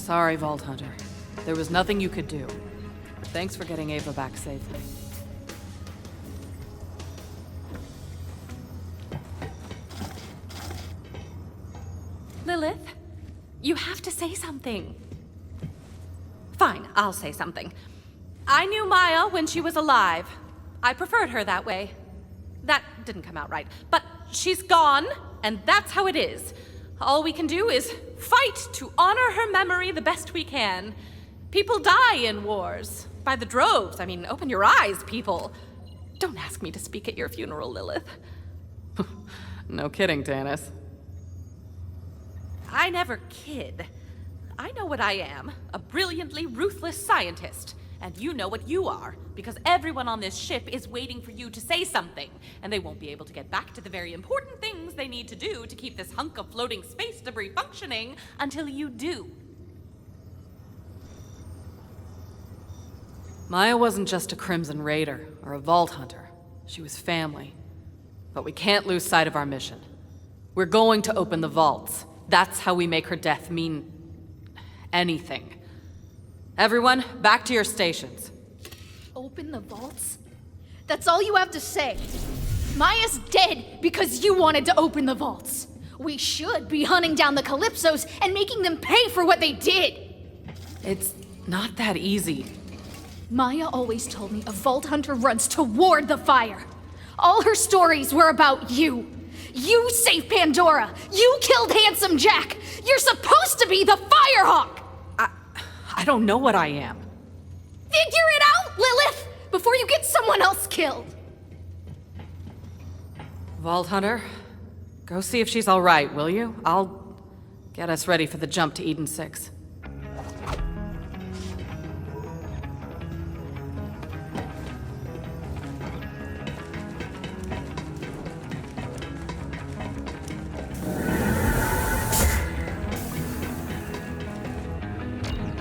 Sorry, Vault Hunter. There was nothing you could do. Thanks for getting Ava back safely. Lilith, you have to say something. Fine, I'll say something. I knew Maya when she was alive. I preferred her that way. That didn't come out right, but she's gone, and that's how it is. All we can do is fight to honor her memory the best we can. People die in wars. By the droves. I mean, open your eyes, people. Don't ask me to speak at your funeral, Lilith. No kidding, Tannis. I never kid. I know what I am, a brilliantly ruthless scientist. And you know what you are, because everyone on this ship is waiting for you to say something, and they won't be able to get back to the very important things they need to do to keep this hunk of floating space debris functioning until you do. Maya wasn't just a Crimson Raider or a Vault Hunter. She was family. But we can't lose sight of our mission. We're going to open the vaults. That's how we make her death mean anything. Everyone, back to your stations. Open the vaults? That's all you have to say. Maya's dead because you wanted to open the vaults. We should be hunting down the Calypsos and making them pay for what they did. It's not that easy. Maya always told me a Vault Hunter runs toward the fire. All her stories were about you. You saved Pandora. You killed Handsome Jack. You're supposed to be the Firehawk. I don't know what I am. Figure it out, Lilith, before you get someone else killed. Vault Hunter, go see if she's all right, will you? I'll get us ready for the jump to Eden 6.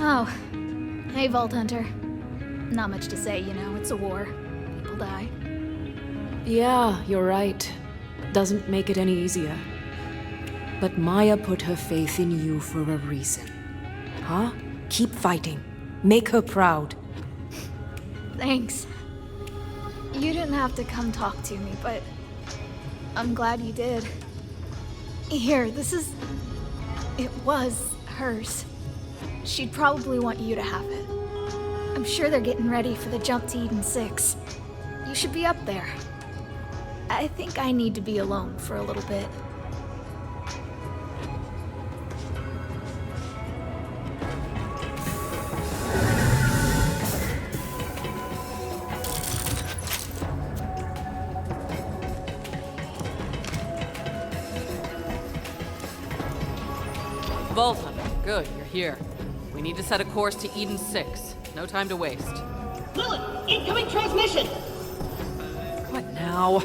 Oh, hey, Vault Hunter. Not much to say, you know, it's a war. People die. Yeah, you're right. Doesn't make it any easier. But Maya put her faith in you for a reason. Huh? Keep fighting. Make her proud. Thanks. You didn't have to come talk to me, but I'm glad you did. Here, it was hers. She'd probably want you to have it. I'm sure they're getting ready for the jump to Eden 6. You should be up there. I think I need to be alone for a little bit. Vault Hunter, good, you're here. We need to set a course to Eden 6. No time to waste. Lilith, incoming transmission! What now?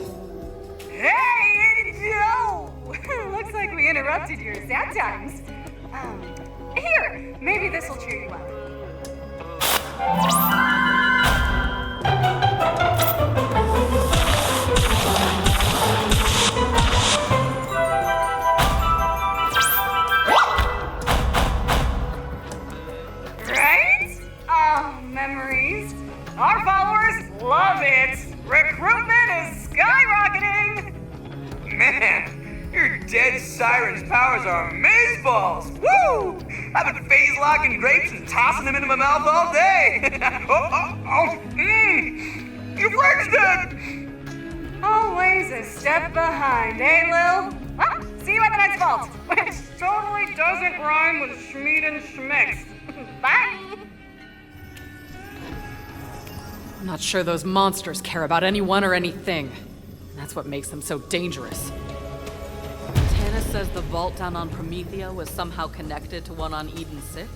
Hey, Joe! Looks like we interrupted your sad times. Here, maybe this will cheer you up. Right? Oh, memories. Our followers love it. Recruitment is skyrocketing. Man, your dead siren's powers are amazeballs! Woo! I've been phase-locking grapes and tossing them into my mouth all day! Your friend's dead! Always a step behind, eh, Lil? Well, see you at the next vault, which totally doesn't rhyme with Schmeed and Schmix. Bye! I'm not sure those monsters care about anyone or anything. That's what makes them so dangerous. Tannis says the vault down on Promethea was somehow connected to one on Eden 6.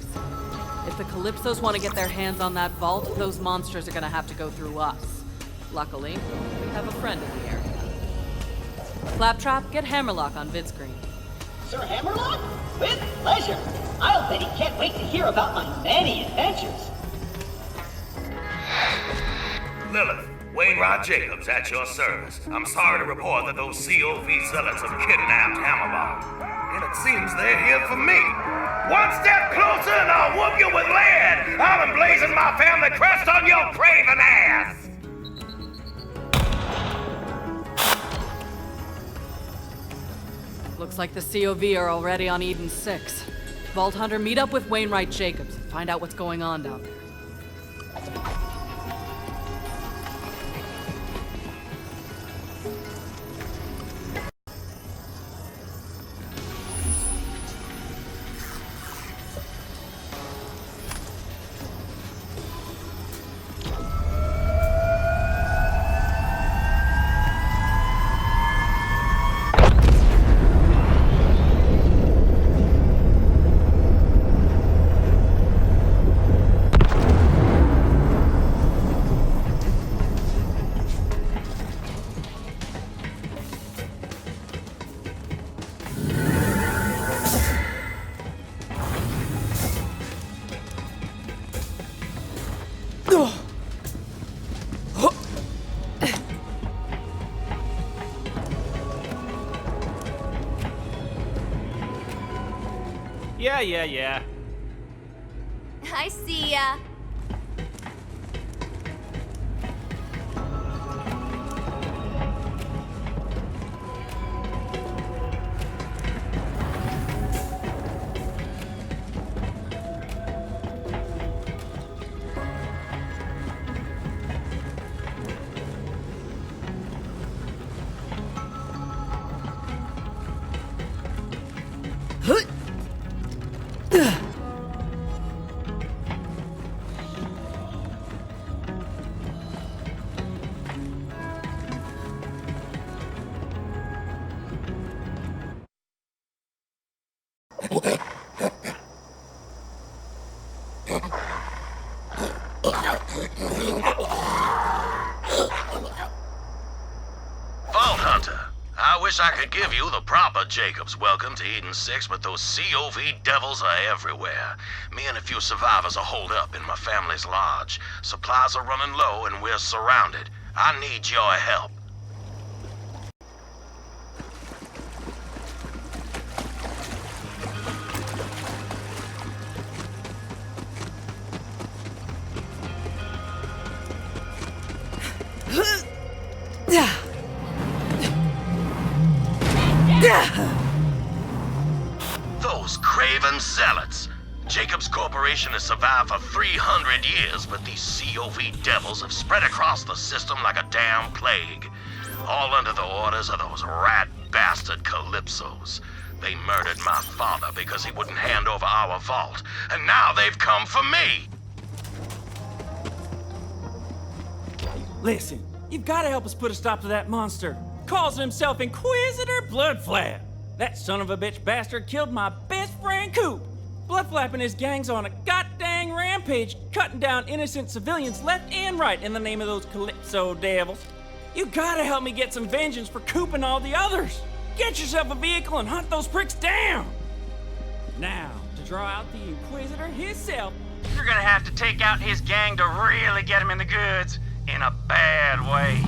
If the Calypsos want to get their hands on that vault, those monsters are gonna have to go through us. Luckily, we have a friend in the area. Claptrap, get Hammerlock on vidscreen. Sir Hammerlock? With pleasure. I'll bet he can't wait to hear about my many adventures. Lilith, Wainwright Jakobs at your service. I'm sorry to report that those COV zealots have kidnapped Hammerlock. And it seems they're here for me. One step closer and I'll whoop you with lead! I'm emblazing my family crest on your craven ass! Looks like the COV are already on Eden 6. Vault Hunter, meet up with Wainwright Jakobs and find out what's going on down there. Yeah. I see ya. Vault Hunter, I wish I could give you the proper Jakobs welcome to Eden 6, but those COV devils are everywhere. Me and a few survivors are holed up in my family's lodge. Supplies are running low and we're surrounded. I need your help. Those craven zealots. Jakobs Corporation has survived for 300 years, but these COV devils have spread across the system like a damn plague. All under the orders of those rat bastard Calypsos. They murdered my father because he wouldn't hand over our vault, and now they've come for me! Listen, you've got to help us put a stop to that monster. Calls himself Inquisitor Bloodflap. That son of a bitch bastard killed my best friend Coop. Bloodflap and his gang's on a goddamn rampage, cutting down innocent civilians left and right in the name of those Calypso devils. You gotta help me get some vengeance for Coop and all the others. Get yourself a vehicle and hunt those pricks down. Now, to draw out the Inquisitor himself, you're gonna have to take out his gang to really get him in the goods. In a bad way.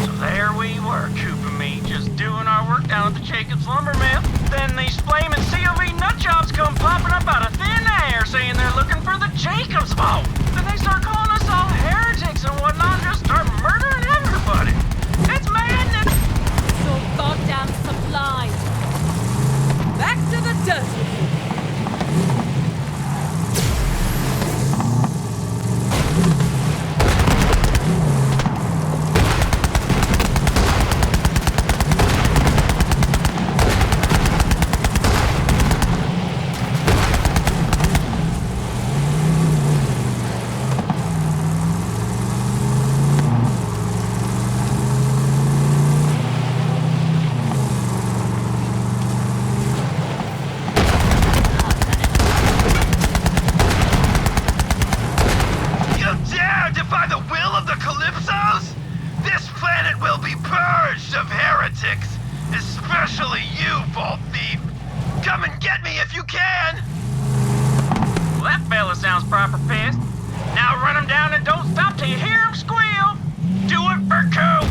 So there we were, Coop and me, just doing our work down at the Jakobs lumber mill. Then these flaming COV nutjobs come popping up out of thin air saying they're looking for the Jakobs vault. Then they start calling us all heretics and whatnot, just start murdering everybody. It's madness! So goddamn supplies. Back to the desert. Especially you, Vault Thief! Come and get me if you can! Well, that fella sounds proper pissed. Now run him down and don't stop till you hear him squeal. Do it for Coop!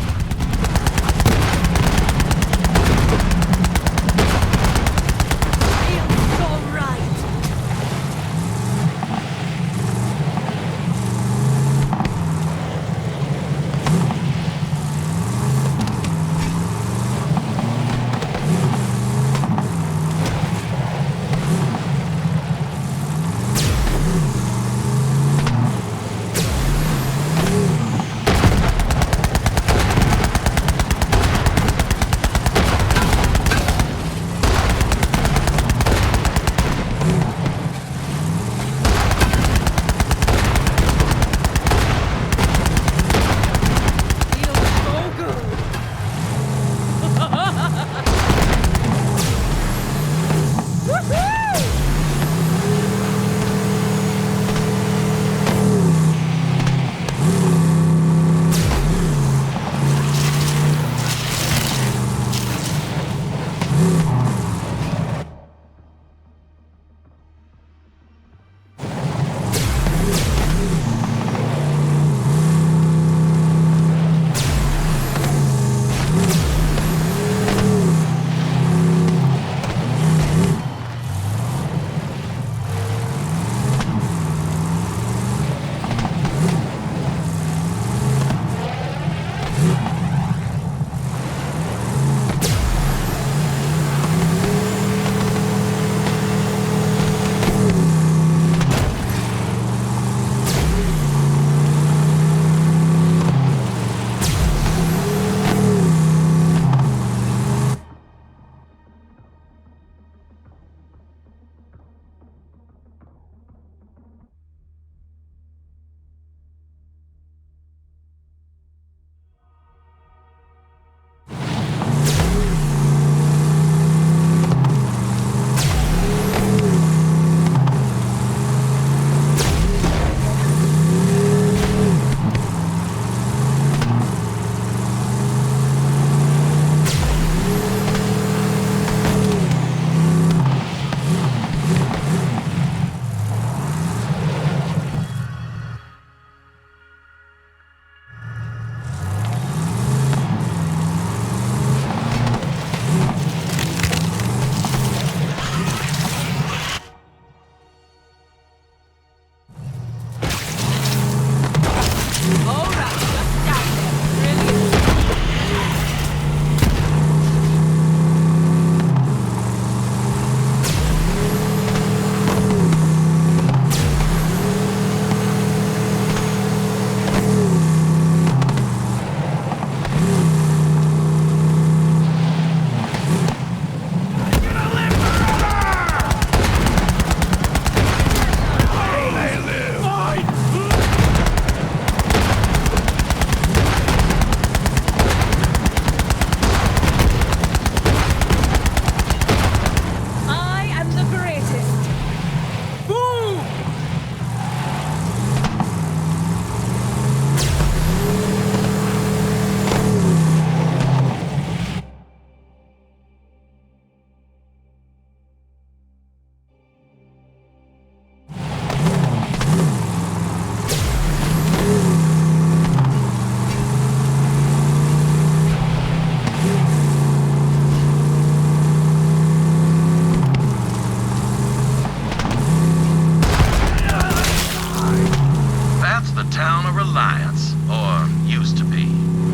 the town of Reliance, or used to be.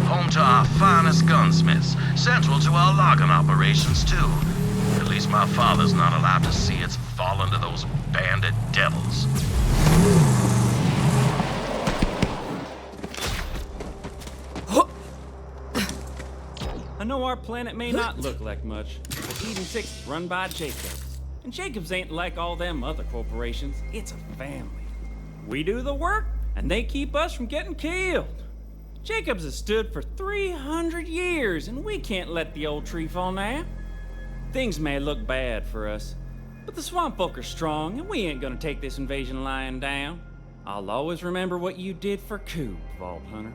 Home to our finest gunsmiths, central to our logging operations too. At least my father's not allowed to see it's fallen to those bandit devils. I know our planet may not look like much, but Eden 6 is run by Jakobs. And Jakobs ain't like all them other corporations. It's a family. We do the work, and they keep us from getting killed. Jakobs has stood for 300 years, and we can't let the old tree fall now. Things may look bad for us, but the swamp folk are strong, and we ain't gonna take this invasion lying down. I'll always remember what you did for Coop, Vault Hunter.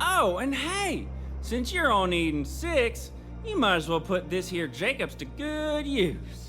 Oh, and hey! Since you're on Eden 6, you might as well put this here Jakobs to good use.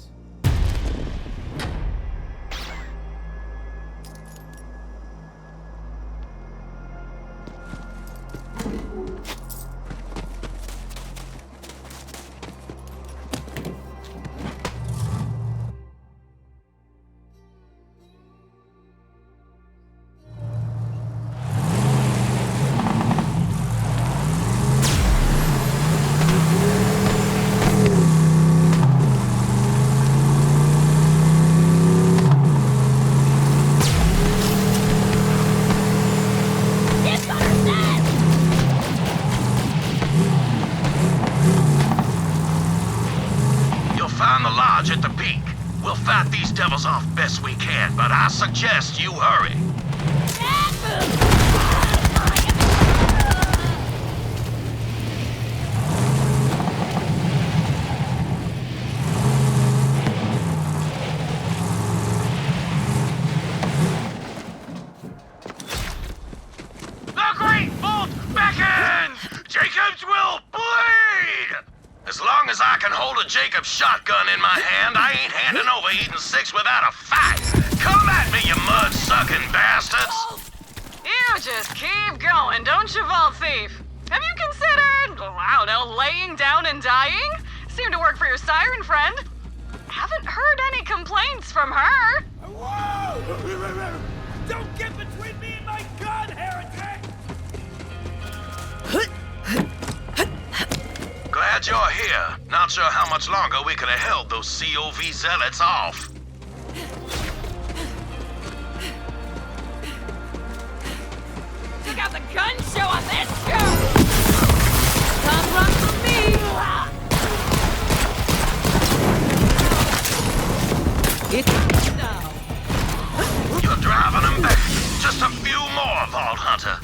At the peak. We'll fight these devils off best we can, but I suggest you hurry. The Great Vault beckons! Jakobs will bleed! As long as I can hold a Jakobs shotgun in my hand, I ain't handing over Eden 6 without a fight. Come at me, you mud-sucking bastards! You just keep going, don't you, Vault Thief? Have you considered, I don't know, laying down and dying? Seemed to work for your siren friend. Haven't heard any complaints from her. Whoa! Don't get between me and my gun, heretic! Glad you're here. Not sure how much longer we could have held those COV zealots off. Check out the gun show on this show! Come run for me! You're driving them back. Just a few more, Vault Hunter.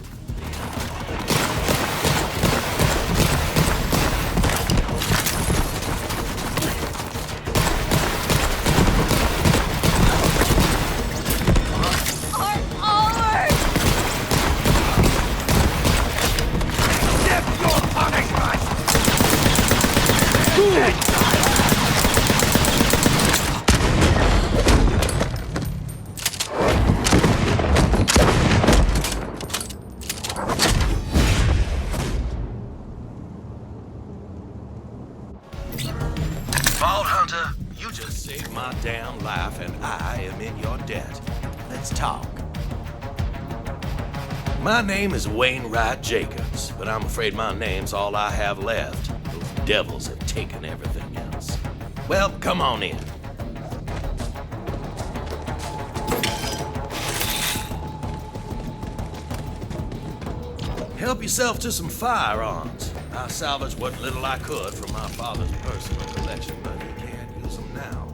Vault Hunter, you just saved my damn life and I am in your debt. Let's talk. My name is Wainwright Jakobs, but I'm afraid my name's all I have left. Those devils have taken everything else. Well, come on in. Help yourself to some firearms. I salvaged what little I could from my father's personal collection, but he can't use them now.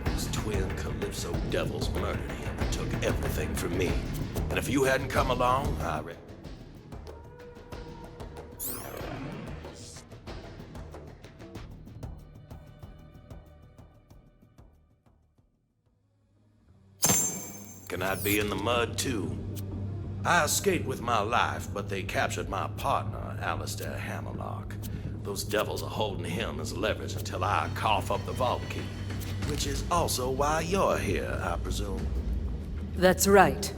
Those twin Calypso devils murdered him and took everything from me. And if you hadn't come along, I reckon. Can I be in the mud too? I escaped with my life, but they captured my partner, Alistair Hammerlock. Those devils are holding him as leverage until I cough up the vault key. Which is also why you're here, I presume. That's right.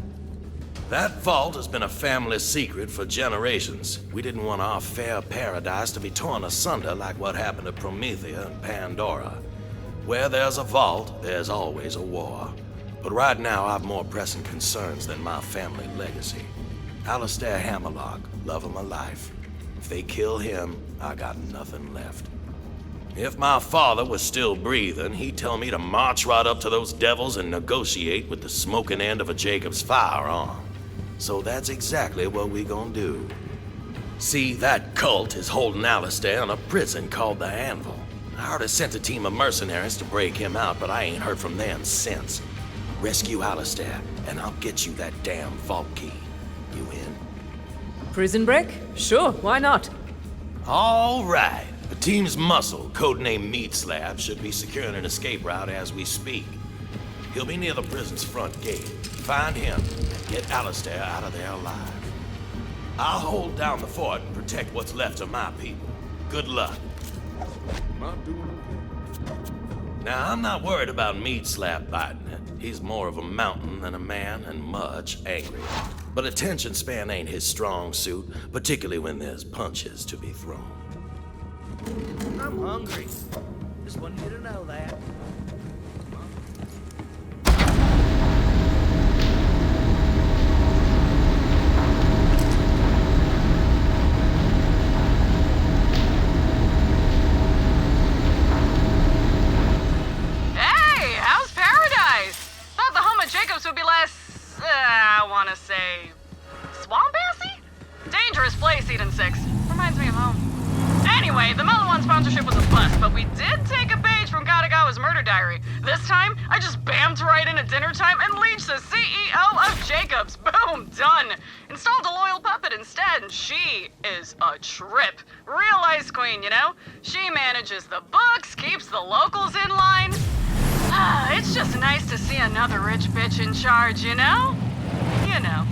That vault has been a family secret for generations. We didn't want our fair paradise to be torn asunder like what happened to Promethea and Pandora. Where there's a vault, there's always a war. But right now, I've more pressing concerns than my family legacy. Alistair Hammerlock, love of my life. If they kill him, I got nothing left. If my father was still breathing, he'd tell me to march right up to those devils and negotiate with the smoking end of a Jakobs firearm. So that's exactly what we gonna do. See, that cult is holding Alistair in a prison called the Anvil. I already sent a team of mercenaries to break him out, but I ain't heard from them since. Rescue Alistair, and I'll get you that damn vault key. You in? Prison break? Sure, why not? All right. The team's muscle, codenamed Meat Slab, should be securing an escape route as we speak. He'll be near the prison's front gate. Find him and get Alistair out of there alive. I'll hold down the fort and protect what's left of my people. Good luck. Now, I'm not worried about Meat Slab biting it. He's more of a mountain than a man and much angrier. But attention span ain't his strong suit, particularly when there's punches to be thrown. I'm hungry. Just wanted you to know that. Hey, how's paradise? Thought the home of Jakobs would be less, I wanna say, swamp-assy? Dangerous place, Eden 6. Reminds me of home. Anyway, the Melon One sponsorship was a bust, but we did take a page from Katagawa's murder diary. This time, I just bammed right in at dinner time and leached the CEO of Jakobs. Boom, done. Installed a loyal puppet instead, and she is a trip. Real ice queen, you know? She manages the books, keeps the locals in line. It's just nice to see another rich bitch in charge, you know? You know.